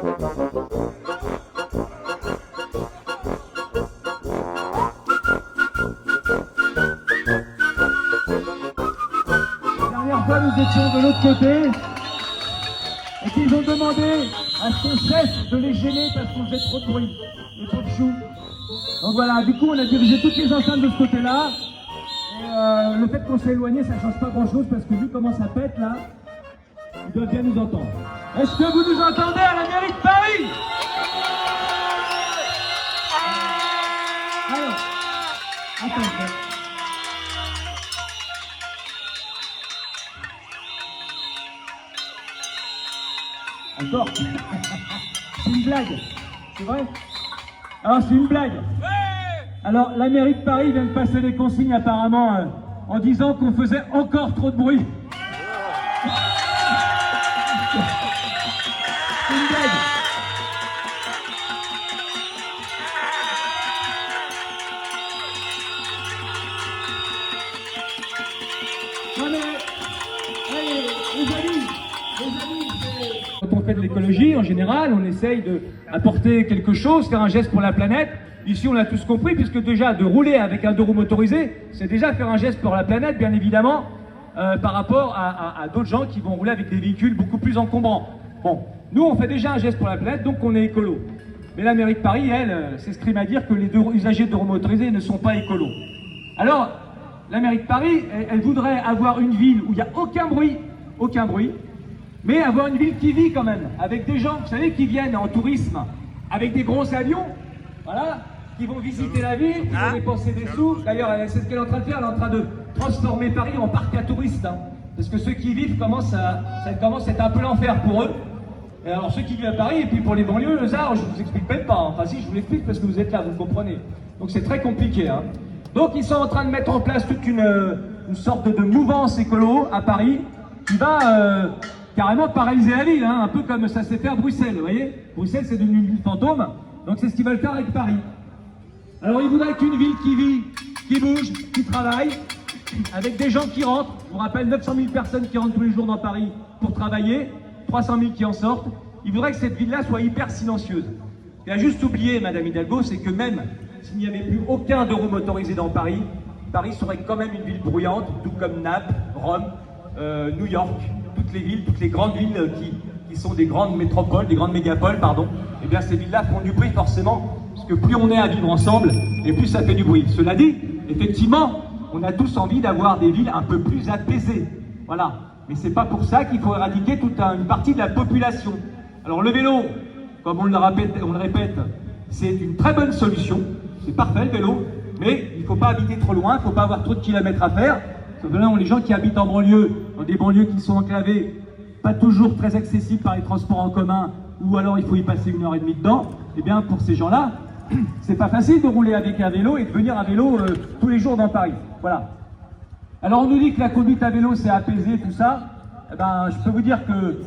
dernière fois, nous étions de l'autre côté et qu'ils ont demandé à ce qu'on cesse de les gêner parce qu'on faisait trop de bruit, les pauvres choux. Donc voilà, du coup, on a dirigé toutes les enceintes de ce côté-là. Et le fait qu'on s'est éloigné, ça ne change pas grand-chose parce que vu comment ça pète là, ils doivent bien nous entendre. Est-ce que vous nous entendez à la mairie de Paris? Alors, attends. Encore. C'est une blague, c'est vrai? Alors c'est une blague. Alors la mairie de Paris vient de passer des consignes apparemment en disant qu'on faisait encore trop de bruit. C'est une blague. Non mais, les amis, quand on fait de l'écologie, en général, on essaye d'apporter quelque chose, faire un geste pour la planète. Ici, on l'a tous compris, puisque déjà, de rouler avec un deux roues motorisé, c'est déjà faire un geste pour la planète, bien évidemment, par rapport à d'autres gens qui vont rouler avec des véhicules beaucoup plus encombrants. Bon, nous, on fait déjà un geste pour la planète, donc on est écolo. Mais la mairie de Paris, elle, s'escrime à dire que les usagers de deux roues motorisés ne sont pas écolos. Alors, la mairie de Paris, elle voudrait avoir une ville où il n'y a aucun bruit, mais avoir une ville qui vit quand même, avec des gens, vous savez, qui viennent en tourisme, avec des gros avions, voilà, qui vont visiter la ville, qui vont dépenser des sous. D'ailleurs, c'est ce qu'elle est en train de faire, elle est en train de transformer Paris en parc à touristes. Hein, parce que ceux qui y vivent ça commence à être un peu l'enfer pour eux. Et alors ceux qui vivent à Paris, et puis pour les banlieues, ça, je vous explique même pas. Hein. Enfin si, je vous l'explique parce que vous êtes là, vous comprenez. Donc c'est très compliqué. Hein. Donc ils sont en train de mettre en place toute une sorte de mouvance écolo à Paris, qui va carrément paralyser la ville, hein, un peu comme ça s'est fait à Bruxelles, vous voyez. Bruxelles, c'est devenu une ville fantôme, donc c'est ce qu'ils veulent faire avec Paris. Alors ils voudraient qu'une ville qui vit, qui bouge, qui travaille, avec des gens qui rentrent. Je vous rappelle 900 000 personnes qui rentrent tous les jours dans Paris pour travailler, 300 000 qui en sortent. Ils voudraient que cette ville-là soit hyper silencieuse. Et à juste oublier, Madame Hidalgo, c'est que même s'il n'y avait plus aucun deux roues motorisé dans Paris, Paris serait quand même une ville bruyante, tout comme Naples, Rome, New York, toutes les villes, toutes les grandes villes qui sont des grandes métropoles, des grandes mégapoles, pardon. Eh bien ces villes-là font du bruit forcément, parce que plus on est à vivre ensemble, et plus ça fait du bruit. Cela dit, effectivement, on a tous envie d'avoir des villes un peu plus apaisées. Voilà. Mais c'est pas pour ça qu'il faut éradiquer toute une partie de la population. Alors le vélo, comme on le répète, c'est une très bonne solution. C'est parfait le vélo, mais il ne faut pas habiter trop loin, il ne faut pas avoir trop de kilomètres à faire. Là, les gens qui habitent en banlieue, dans des banlieues qui sont enclavées, pas toujours très accessibles par les transports en commun, ou alors il faut y passer 1h30 dedans, eh bien pour ces gens-là, c'est pas facile de rouler avec un vélo et de venir à vélo tous les jours dans Paris. Voilà. Alors on nous dit que la conduite à vélo c'est apaisé, tout ça. Eh ben, je peux vous dire que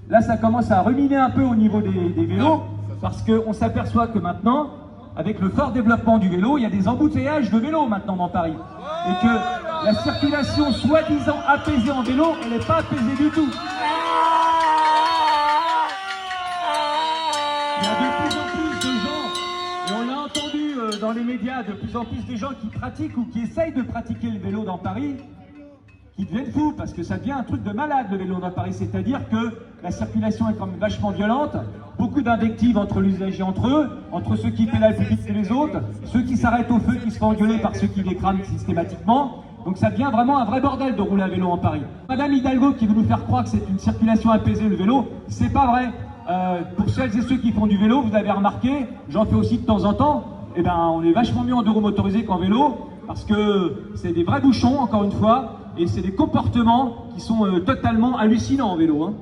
là ça commence à ruminer un peu au niveau des vélos, parce qu'on s'aperçoit que maintenant, avec le fort développement du vélo, il y a des embouteillages de vélos maintenant dans Paris. Et que la circulation soi-disant apaisée en vélo, elle n'est pas apaisée du tout. Il y a de plus en plus de gens, et on l'a entendu dans les médias, de plus en plus de gens qui pratiquent ou qui essayent de pratiquer le vélo dans Paris, qui deviennent fous, parce que ça devient un truc de malade le vélo dans Paris, c'est-à-dire que la circulation est quand même vachement violente, beaucoup d'invectives entre les usagers entre eux, entre ceux qui pédalent plus vite que les autres, ceux qui s'arrêtent au feu, qui se font engueuler par ceux qui les crament systématiquement, donc ça devient vraiment un vrai bordel de rouler à vélo en Paris. Madame Hidalgo qui veut nous faire croire que c'est une circulation apaisée le vélo, c'est pas vrai. Pour celles et ceux qui font du vélo, vous avez remarqué, j'en fais aussi de temps en temps, eh ben, on est vachement mieux en deux roues motorisés qu'en vélo, parce que c'est des vrais bouchons, encore une fois, et c'est des comportements qui sont totalement hallucinants en vélo. Hein.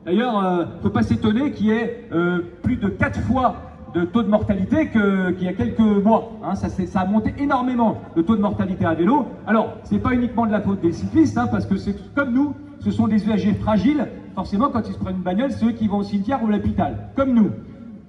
D'ailleurs, faut pas s'étonner qu'il y ait plus de 4 fois de taux de mortalité qu'il y a quelques mois. Hein. Ça a monté énormément le taux de mortalité à vélo. Alors, c'est pas uniquement de la faute des cyclistes, hein, parce que c'est comme nous, ce sont des usagers fragiles. Forcément, quand ils se prennent une bagnole, c'est eux qui vont au cimetière ou à l'hôpital, comme nous.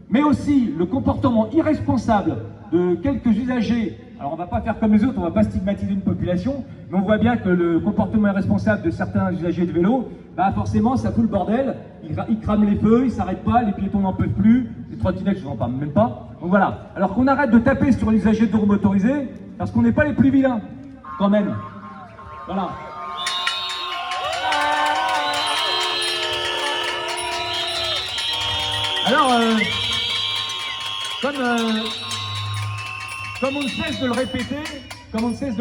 Mais aussi le comportement irresponsable de quelques usagers Alors on va pas faire comme les autres, on va pas stigmatiser une population, mais on voit bien que le comportement irresponsable de certains usagers de vélo, bah forcément ça fout le bordel, ils crament les feux, ils s'arrêtent pas, les piétons n'en peuvent plus, les trottinettes je vous en parle même pas. Donc voilà, alors qu'on arrête de taper sur les usagers de roues motorisées, parce qu'on n'est pas les plus vilains, quand même. Voilà. Alors, comme on ne cesse de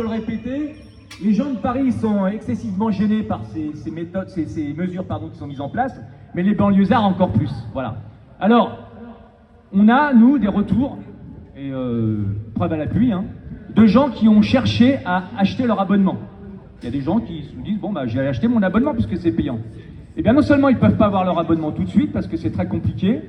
le répéter, les gens de Paris sont excessivement gênés par ces méthodes, ces mesures qui sont mises en place, mais les banlieusards encore plus. Voilà. Alors, on a, nous, des retours, et preuve à l'appui, de gens qui ont cherché à acheter leur abonnement. Il y a des gens qui se disent, bon, bah, j'ai acheté mon abonnement puisque c'est payant. Eh bien, non seulement ils ne peuvent pas avoir leur abonnement tout de suite parce que c'est très compliqué,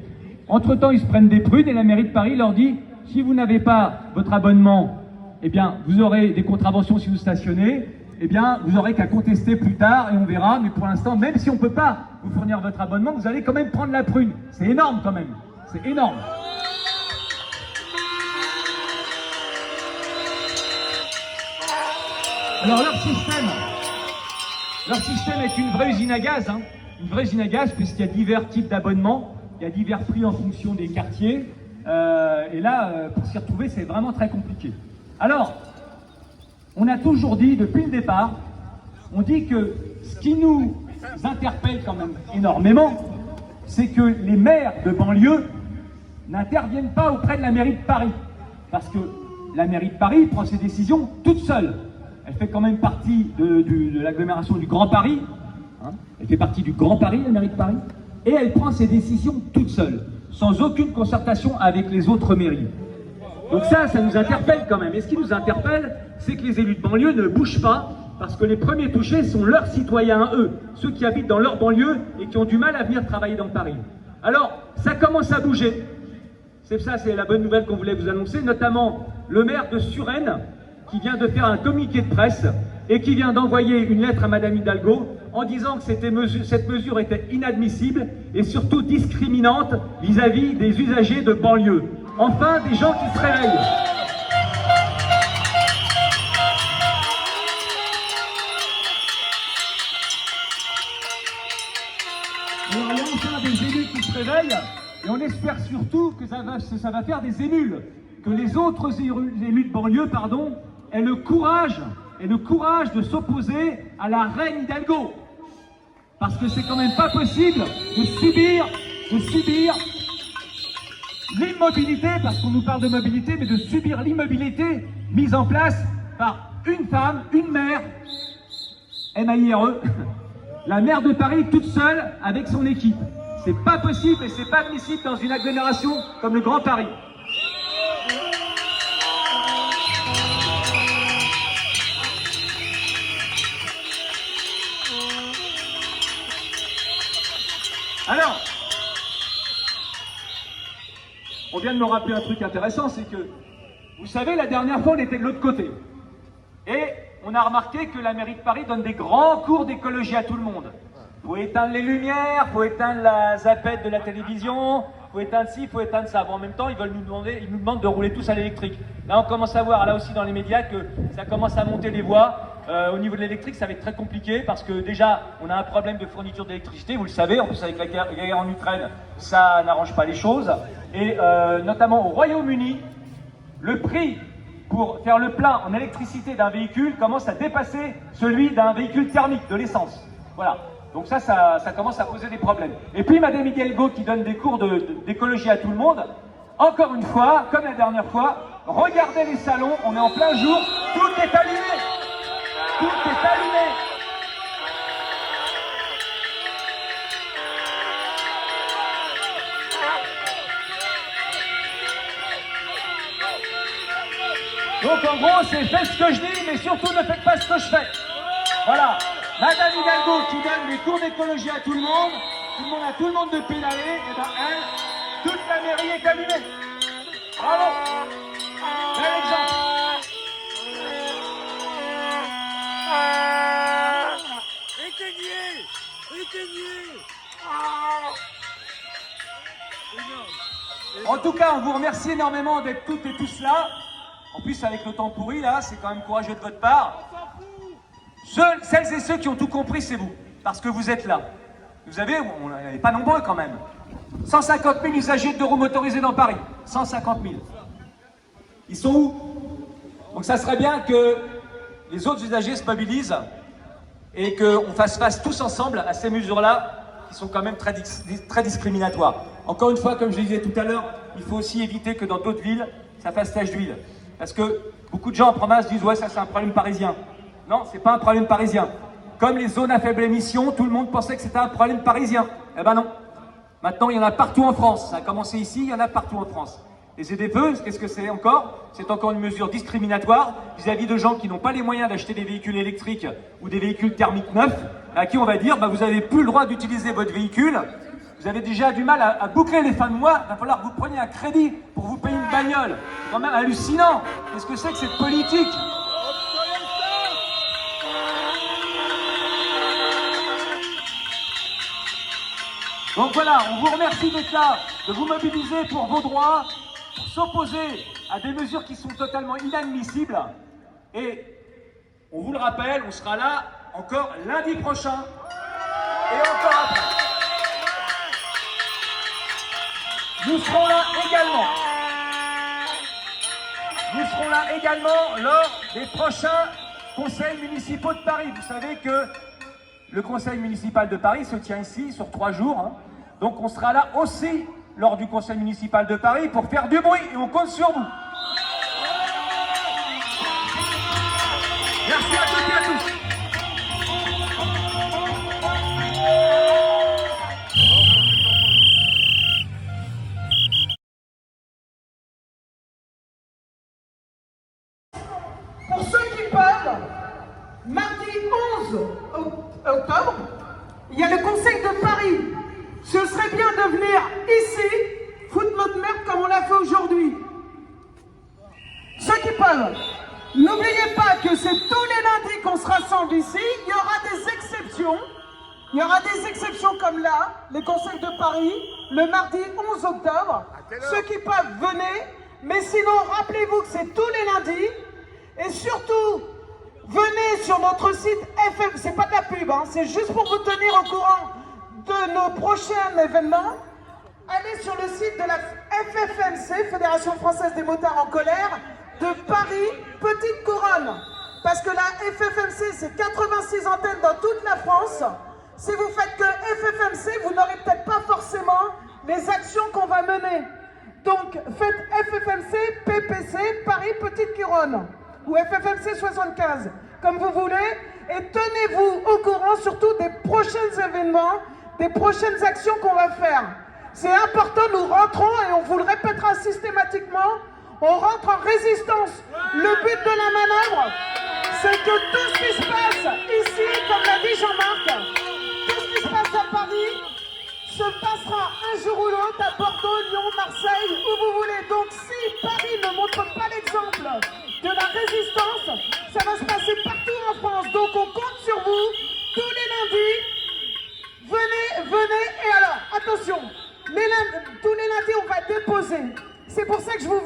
entre-temps, ils se prennent des prunes et la mairie de Paris leur dit, si vous n'avez pas votre abonnement, eh bien, vous aurez des contraventions si vous stationnez, eh bien, vous aurez qu'à contester plus tard et on verra, mais pour l'instant, même si on ne peut pas vous fournir votre abonnement, vous allez quand même prendre la prune. C'est énorme quand même, c'est énorme. Alors leur système est une vraie usine à gaz, une vraie usine à gaz puisqu'il y a divers types d'abonnements, il y a divers prix en fonction des quartiers, et là, pour s'y retrouver, c'est vraiment très compliqué. Alors, on a toujours dit, depuis le départ, on dit que ce qui nous interpelle quand même énormément, c'est que les maires de banlieue n'interviennent pas auprès de la mairie de Paris, parce que la mairie de Paris prend ses décisions toute seule. Elle fait quand même partie de l'agglomération du Grand Paris. Elle fait partie du Grand Paris, la mairie de Paris. Et elle prend ses décisions toute seule, sans aucune concertation avec les autres mairies. Donc ça nous interpelle quand même. Et ce qui nous interpelle, c'est que les élus de banlieue ne bougent pas, parce que les premiers touchés sont leurs citoyens, eux, ceux qui habitent dans leur banlieue et qui ont du mal à venir travailler dans Paris. Alors, ça commence à bouger. C'est la bonne nouvelle qu'on voulait vous annoncer, notamment le maire de Suresnes, qui vient de faire un communiqué de presse et qui vient d'envoyer une lettre à Madame Hidalgo en disant que cette mesure était inadmissible et surtout discriminante vis-à-vis des usagers de banlieue. Enfin, des gens qui se réveillent. Alors, il y a enfin des élus qui se réveillent et on espère surtout que ça va faire des émules, que les autres élus de banlieue, aient le courage de s'opposer à la reine Hidalgo. Parce que c'est quand même pas possible de subir l'immobilité, parce qu'on nous parle de mobilité, mais de subir l'immobilité mise en place par une femme, une maire, M-A-I-R-E, la maire de Paris toute seule avec son équipe. C'est pas possible et c'est pas admissible dans une agglomération comme le Grand Paris. Alors, on vient de me rappeler un truc intéressant, c'est que, vous savez, la dernière fois, on était de l'autre côté. Et on a remarqué que la mairie de Paris donne des grands cours d'écologie à tout le monde. Faut éteindre les lumières, faut éteindre la zapette de la télévision, faut éteindre ci, faut éteindre ça. Bon, en même temps, ils nous demandent de rouler tous à l'électrique. Là, on commence à voir, là aussi dans les médias, que ça commence à monter les voix. Au niveau de l'électrique, ça va être très compliqué parce que déjà, on a un problème de fourniture d'électricité, vous le savez, en plus avec la guerre en Ukraine, ça n'arrange pas les choses. Et notamment au Royaume-Uni, le prix pour faire le plein en électricité d'un véhicule commence à dépasser celui d'un véhicule thermique, de l'essence. Voilà. Donc ça commence à poser des problèmes. Et puis Madame Hidalgo qui donne des cours d'écologie à tout le monde, encore une fois, comme la dernière fois, regardez les salons, on est en plein jour, tout est allumé. Tout est allumé. Donc en gros, c'est faites ce que je dis, mais surtout ne faites pas ce que je fais. Voilà. Madame Hidalgo qui donne des cours d'écologie à tout le monde a tout le monde de pédaler, et ben elle, toute la mairie est allumée. Bravo. Bel exemple. En tout cas, on vous remercie énormément d'être toutes et tous là. En plus, avec le temps pourri, là, c'est quand même courageux de votre part. Celles et ceux qui ont tout compris, c'est vous. Parce que vous êtes là. Vous avez, on n'est pas nombreux quand même. 150 000 usagers de deux roues motorisés dans Paris. 150 000. Ils sont où? Donc ça serait bien que les autres usagers se mobilisent et qu'on fasse face tous ensemble à ces mesures-là qui sont quand même très discriminatoires. Encore une fois, comme je le disais tout à l'heure, il faut aussi éviter que dans d'autres villes, ça fasse tache d'huile. Parce que beaucoup de gens en province disent « ouais, ça c'est un problème parisien ». Non, c'est pas un problème parisien. Comme les zones à faible émission, tout le monde pensait que c'était un problème parisien. Eh ben non. Maintenant, il y en a partout en France. Ça a commencé ici, il y en a partout en France. Les ZFE, qu'est-ce que c'est encore? C'est encore une mesure discriminatoire vis-à-vis de gens qui n'ont pas les moyens d'acheter des véhicules électriques ou des véhicules thermiques neufs, à qui on va dire bah, vous n'avez plus le droit d'utiliser votre véhicule, vous avez déjà du mal à boucler les fins de mois, il va falloir que vous preniez un crédit pour vous payer une bagnole. C'est quand même hallucinant. Qu'est-ce que c'est que cette politique? Donc voilà, on vous remercie d'être là, de vous mobiliser pour vos droits, pour s'opposer à des mesures qui sont totalement inadmissibles. Et on vous le rappelle, on sera là encore lundi prochain et encore après. Nous serons là également lors des prochains conseils municipaux de Paris. Vous savez que le conseil municipal de Paris se tient ici sur 3 jours. Hein. Donc on sera là aussi lors du conseil municipal de Paris pour faire du bruit et on compte sur vous. Merci à toutes et à tous. Pour ceux qui peuvent, mardi 11 octobre, il y a le Conseil de Paris. Ce serait bien de venir ici, foutre notre merde comme on l'a fait aujourd'hui. Ceux qui peuvent, n'oubliez pas que c'est tous les lundis qu'on se rassemble ici. Il y aura des exceptions. Il y aura des exceptions comme là, les Conseils de Paris, le mardi 11 octobre. Ceux qui peuvent, venez. Mais sinon, rappelez-vous que c'est tous les lundis. Et surtout, venez sur notre site FF, c'est pas de la pub, hein, c'est juste pour vous tenir au courant de nos prochains événements. Allez sur le site de la FFMC, Fédération Française des Motards en Colère, de Paris, Petite Couronne. Parce que la FFMC, c'est 86 antennes dans toute la France. Si vous faites que FFMC, vous n'aurez peut-être pas forcément les actions qu'on va mener. Donc, faites FFMC, PPC, Paris, Petite Couronne. Ou FFMC 75, comme vous voulez, et tenez-vous au courant surtout des prochains événements, des prochaines actions qu'on va faire. C'est important, nous rentrons, et on vous le répétera systématiquement, on rentre en résistance. Le but de la manœuvre, c'est que tout ce qui se passe ici, comme l'a dit Jean-Marc, tout ce qui se passe à Paris, se passera un jour ou l'autre à Bordeaux, Lyon, Marseille, où vous voulez. Donc si Paris ne montre pas l'exemple de la résistance, ça va se passer partout en France. Donc on compte sur vous, tous les lundis. Venez, et alors, attention, tous les lundis on va déposer. C'est pour ça que je vous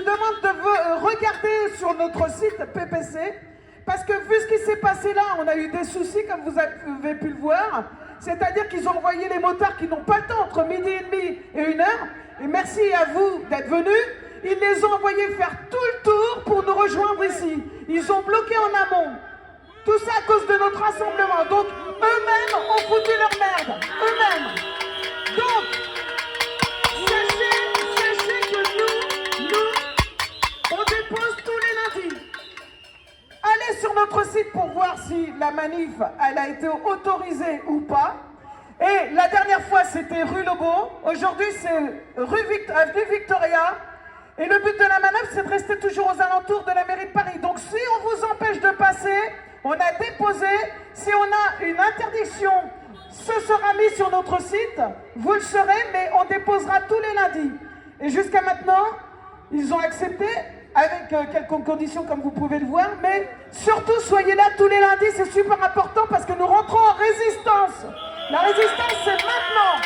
demande de regarder sur notre site PPC, parce que vu ce qui s'est passé là, on a eu des soucis comme vous avez pu le voir. C'est-à-dire qu'ils ont envoyé les motards qui n'ont pas le temps entre midi et demi et 1h. Et merci à vous d'être venus. Ils les ont envoyés faire tout le tour pour nous rejoindre ici. Ils ont bloqué en amont. Tout ça à cause de notre rassemblement. Donc eux-mêmes ont foutu leur merde. Eux-mêmes. Donc, sachez que nous, on dépose tous les lundis. Allez sur notre site pour voir si la manif elle a été autorisée ou pas. Et la dernière fois c'était rue Lobo, aujourd'hui c'est avenue Victoria. Et le but de la manœuvre c'est de rester toujours aux alentours de la mairie de Paris. Donc si on vous empêche de passer, on a déposé. Si on a une interdiction, ce sera mis sur notre site. Vous le saurez, mais on déposera tous les lundis. Et jusqu'à maintenant, ils ont accepté. Avec quelques conditions comme vous pouvez le voir, mais surtout soyez là tous les lundis, c'est super important parce que nous rentrons en résistance. La résistance c'est maintenant.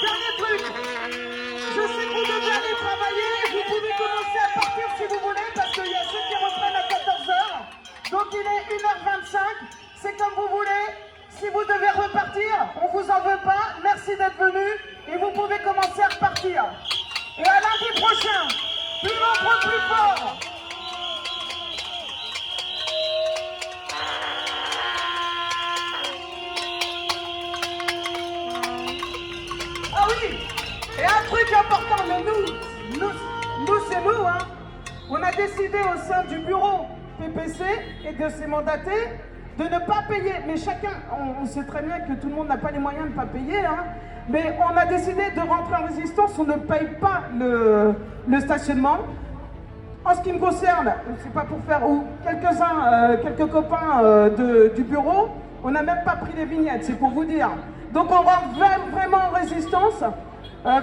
Dernier truc, devez repartir, on vous en veut pas. Merci d'être venus et vous pouvez commencer à repartir. Et à lundi prochain, plus nombreux, plus fort. Ah oui, et un truc important, mais nous c'est nous, hein. On a décidé au sein du bureau PPC et de ses mandatés de ne pas payer. Mais chacun, on sait très bien que tout le monde n'a pas les moyens de ne pas payer, hein. Mais on a décidé de rentrer en résistance, on ne paye pas le stationnement. En ce qui me concerne, c'est pas pour faire, ou quelques copains du bureau, on n'a même pas pris les vignettes, c'est pour vous dire. Donc on rentre vraiment en résistance.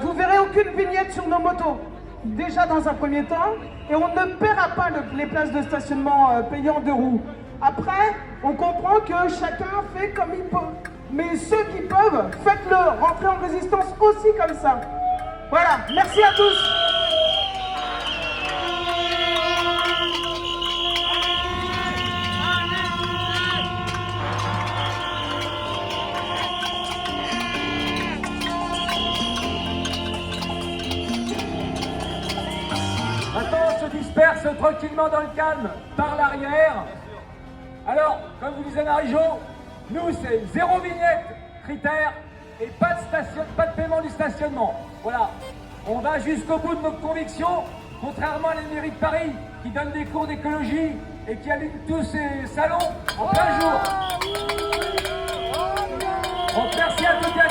Vous verrez aucune vignette sur nos motos, déjà dans un premier temps, et on ne paiera pas les places de stationnement payant de roues. Après, on comprend que chacun fait comme il peut. Mais ceux qui peuvent, faites-le, rentrez en résistance aussi comme ça. Voilà, merci à tous. Maintenant, on se disperse tranquillement dans le calme par l'arrière. Alors, comme vous disait Marie-Jo, nous c'est 0 vignette critère et pas de paiement du stationnement. Voilà, on va jusqu'au bout de nos convictions, contrairement à la mairie de Paris qui donne des cours d'écologie et qui allume tous ses salons en plein jour. Donc merci à toutes et à